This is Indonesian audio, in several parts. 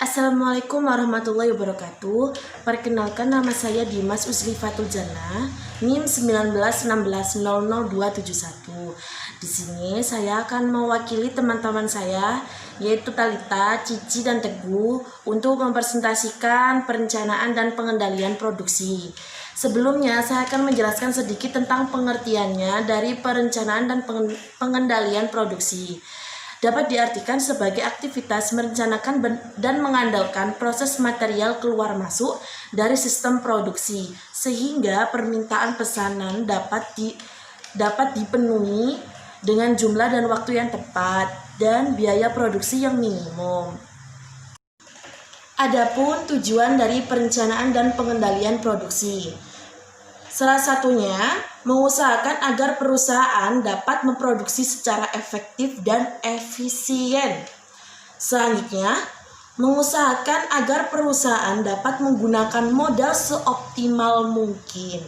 Assalamualaikum warahmatullahi wabarakatuh. Perkenalkan, nama saya Dimas Usrifatul Jannah, NIM 1916000271. Di sini saya akan mewakili teman-teman saya, yaitu Talita, Cici, dan Teguh, untuk mempresentasikan perencanaan dan pengendalian produksi. Sebelumnya, saya akan menjelaskan sedikit tentang pengertiannya dari perencanaan dan pengendalian produksi. Dapat diartikan sebagai aktivitas merencanakan dan mengandalkan proses material keluar masuk dari sistem produksi sehingga permintaan pesanan dapat dipenuhi dengan jumlah dan waktu yang tepat dan biaya produksi yang minimum. Adapun tujuan dari perencanaan dan pengendalian produksi, salah satunya mengusahakan agar perusahaan dapat memproduksi secara efektif dan efisien. Selanjutnya, mengusahakan agar perusahaan dapat menggunakan modal seoptimal mungkin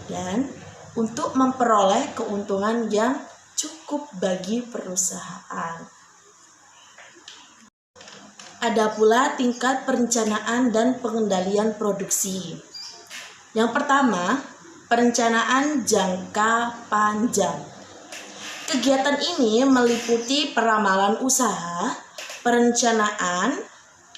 dan untuk memperoleh keuntungan yang cukup bagi perusahaan. Ada pula tingkat perencanaan dan pengendalian produksi. Yang pertama, perencanaan jangka panjang. Kegiatan ini meliputi peramalan usaha, perencanaan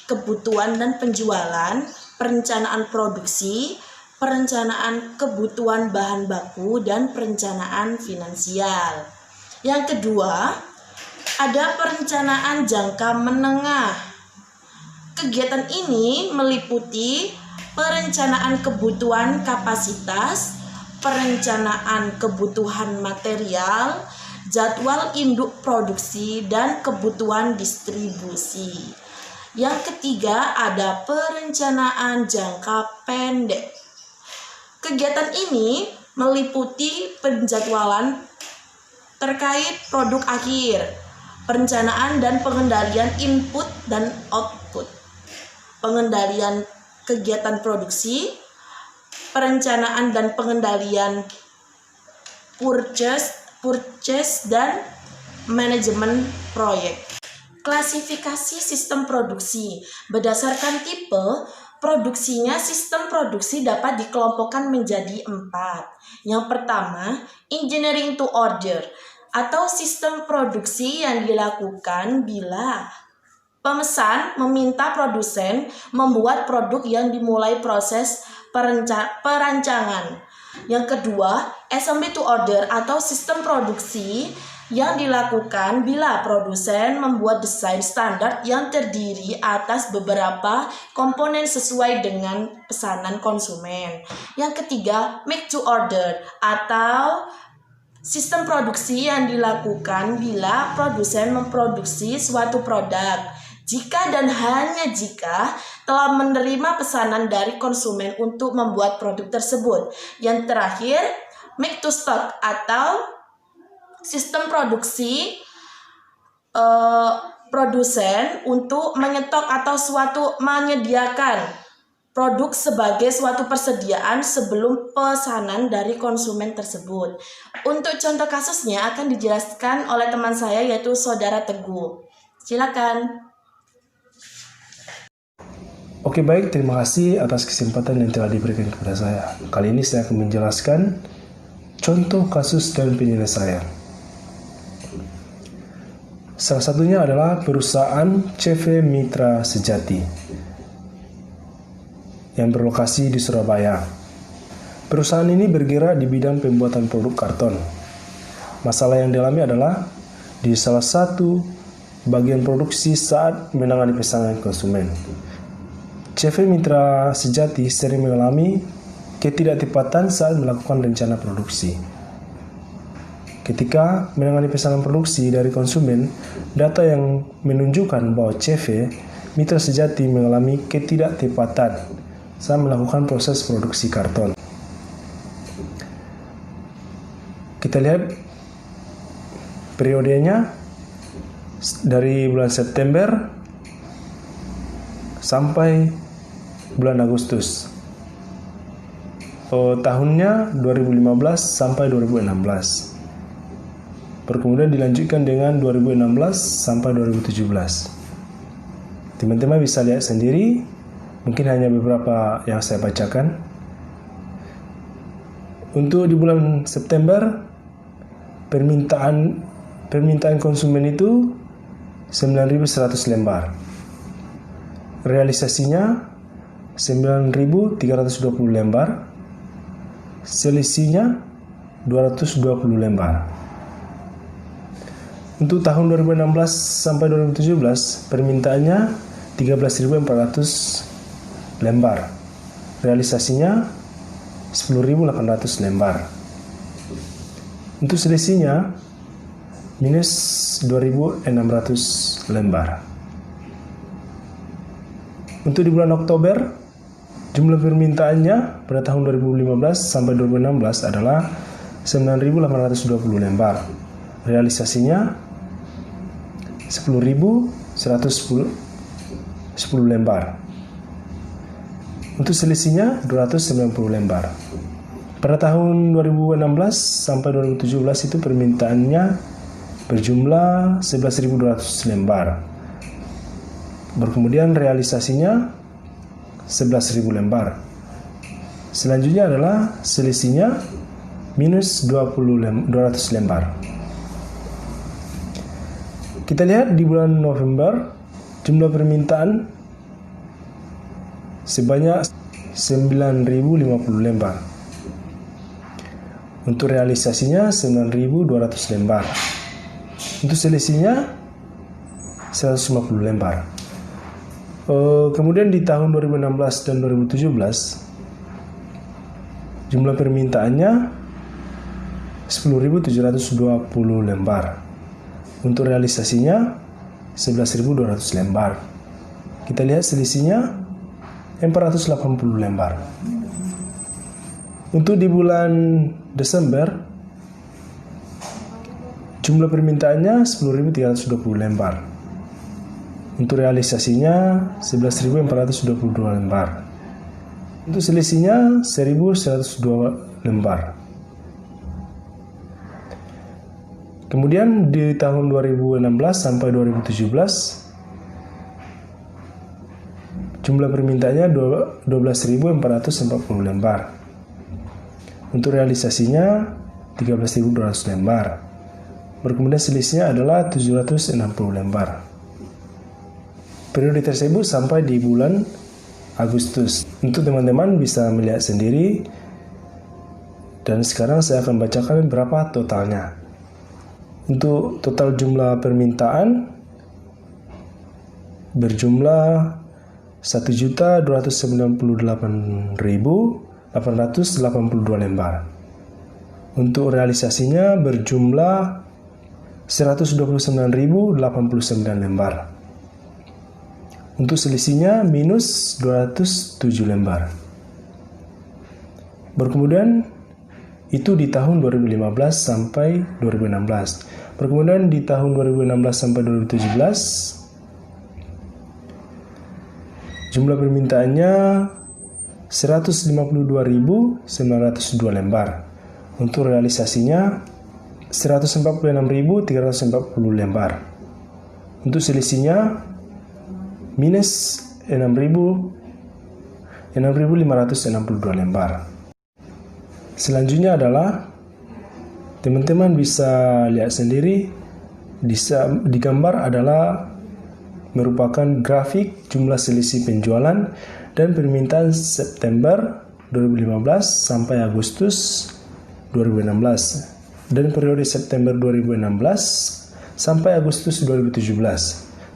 kebutuhan dan penjualan, perencanaan produksi, perencanaan kebutuhan bahan baku, dan perencanaan finansial. Yang kedua, ada perencanaan jangka menengah. Kegiatan ini meliputi perencanaan kebutuhan kapasitas, perencanaan kebutuhan material, jadwal induk produksi, dan kebutuhan distribusi. Yang ketiga, ada perencanaan jangka pendek. Kegiatan ini meliputi penjadwalan terkait produk akhir, perencanaan dan pengendalian input dan output, pengendalian kegiatan produksi, perencanaan dan pengendalian purchase dan manajemen proyek. Klasifikasi sistem produksi. Berdasarkan tipe produksinya, sistem produksi dapat dikelompokkan menjadi 4. Yang pertama, engineering to order, atau sistem produksi yang dilakukan bila pemesan meminta produsen membuat produk yang dimulai proses perancangan. Yang kedua, assembly to order, atau sistem produksi yang dilakukan bila produsen membuat desain standar yang terdiri atas beberapa komponen sesuai dengan pesanan konsumen. Yang ketiga, make to order, atau sistem produksi yang dilakukan bila produsen memproduksi suatu produk jika dan hanya jika telah menerima pesanan dari konsumen untuk membuat produk tersebut. Yang terakhir, make to stock, atau sistem produksi produsen untuk menyetok atau menyediakan produk sebagai suatu persediaan sebelum pesanan dari konsumen tersebut. Untuk contoh kasusnya akan dijelaskan oleh teman saya, yaitu Saudara Teguh. Silakan. Oke, baik, terima kasih atas kesempatan yang telah diberikan kepada saya. Kali ini saya akan menjelaskan contoh kasus dan penyelesaian. Salah satunya adalah perusahaan CV Mitra Sejati yang berlokasi di Surabaya. Perusahaan ini bergerak di bidang pembuatan produk karton. Masalah yang dialami adalah di salah satu bagian produksi saat menangani pesanan konsumen. CV Mitra Sejati sering mengalami ketidaktepatan saat melakukan rencana produksi. Ketika menangani pesanan produksi dari konsumen, data yang menunjukkan bahwa CV Mitra Sejati mengalami ketidaktepatan saat melakukan proses produksi karton. Kita lihat periodenya dari bulan September sampai bulan Agustus. Tahunnya 2015 sampai 2016. Kemudian dilanjutkan dengan 2016 sampai 2017. Teman-teman bisa lihat sendiri, mungkin hanya beberapa yang saya bacakan. Untuk di bulan September, permintaan konsumen itu 9.100 lembar. Realisasinya 9.320 lembar. Selisihnya 220 lembar. Untuk tahun 2016 sampai 2017, permintaannya 13.400 lembar. Realisasinya 10.800 lembar. Untuk selisihnya minus 2.600 lembar. Untuk di bulan Oktober, jumlah permintaannya pada tahun 2015 sampai 2016 adalah 9.820 lembar. Realisasinya 10.110 lembar. Untuk selisihnya 290 lembar. Pada tahun 2016 sampai 2017 itu permintaannya berjumlah 11.200 lembar. Kemudian realisasinya 11.000 lembar. Selanjutnya adalah selisihnya minus 200 lembar. Kita lihat di bulan November, jumlah permintaan sebanyak 9.050 lembar. Untuk realisasinya 9.200 lembar. Untuk selisihnya 150 lembar. Kemudian di tahun 2016 dan 2017 jumlah permintaannya 10.720 lembar. Untuk realisasinya 11.200 lembar. Kita lihat selisihnya 480 lembar. Untuk di bulan Desember jumlah permintaannya 10.320 lembar. Untuk realisasinya 11.422 lembar. Untuk selisihnya 1.102 lembar. Kemudian di tahun 2016 sampai 2017 jumlah permintaannya 12.440 lembar. Untuk realisasinya 13.200 lembar. Kemudian selisihnya adalah 760 lembar. Periode tersebut sampai di bulan Agustus. Untuk teman-teman bisa melihat sendiri. Dan sekarang saya akan bacakan berapa totalnya. Untuk total jumlah permintaan berjumlah 1.298.882 lembar. Untuk realisasinya berjumlah 129.089 lembar. Untuk selisihnya minus 207 lembar. Kemudian itu di tahun 2015 sampai 2016. Kemudian di tahun 2016 sampai 2017 jumlah permintaannya 152.902 lembar. Untuk realisasinya 146.340 lembar. Untuk selisihnya minus 6.562 lembar. Selanjutnya adalah teman-teman bisa lihat sendiri di gambar adalah merupakan grafik jumlah selisih penjualan dan permintaan September 2015 sampai Agustus 2016 dan periode September 2016 sampai Agustus 2017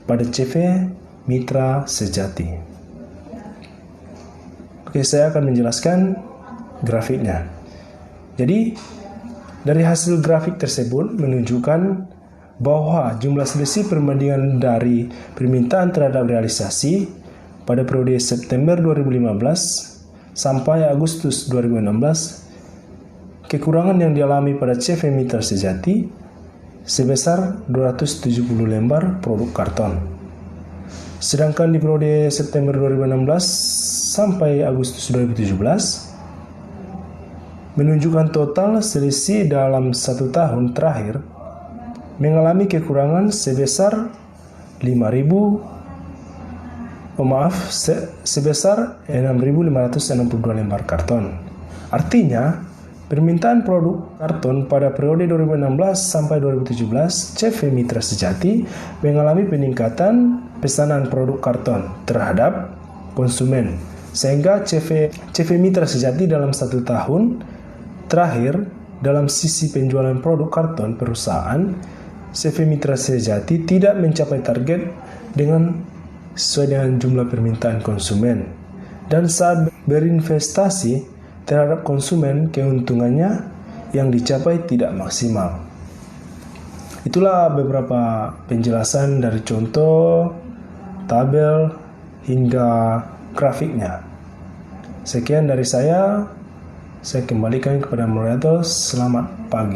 pada CV Mitra Sejati. Oke, saya akan menjelaskan grafiknya. Jadi, dari hasil grafik tersebut menunjukkan bahwa jumlah selisih perbandingan dari permintaan terhadap realisasi pada periode September 2015 sampai Agustus 2016, kekurangan yang dialami pada CV Mitra Sejati sebesar 270 lembar produk karton. Sedangkan di periode September 2016 sampai Agustus 2017 menunjukkan total selisih dalam 1 tahun terakhir mengalami kekurangan sebesar 5.000 sebesar 6.562 lembar karton. Artinya, permintaan produk karton pada periode 2016 sampai 2017, CV Mitra Sejati mengalami peningkatan pesanan produk karton terhadap konsumen. Sehingga CV Mitra Sejati dalam 1 tahun terakhir dalam sisi penjualan produk karton perusahaan, CV Mitra Sejati tidak mencapai target sesuai dengan jumlah permintaan konsumen. Dan saat berinvestasi terhadap konsumen, keuntungannya yang dicapai tidak maksimal. Itulah beberapa penjelasan dari contoh, tabel, hingga grafiknya. Sekian dari saya kembalikan kepada moderator. Selamat pagi.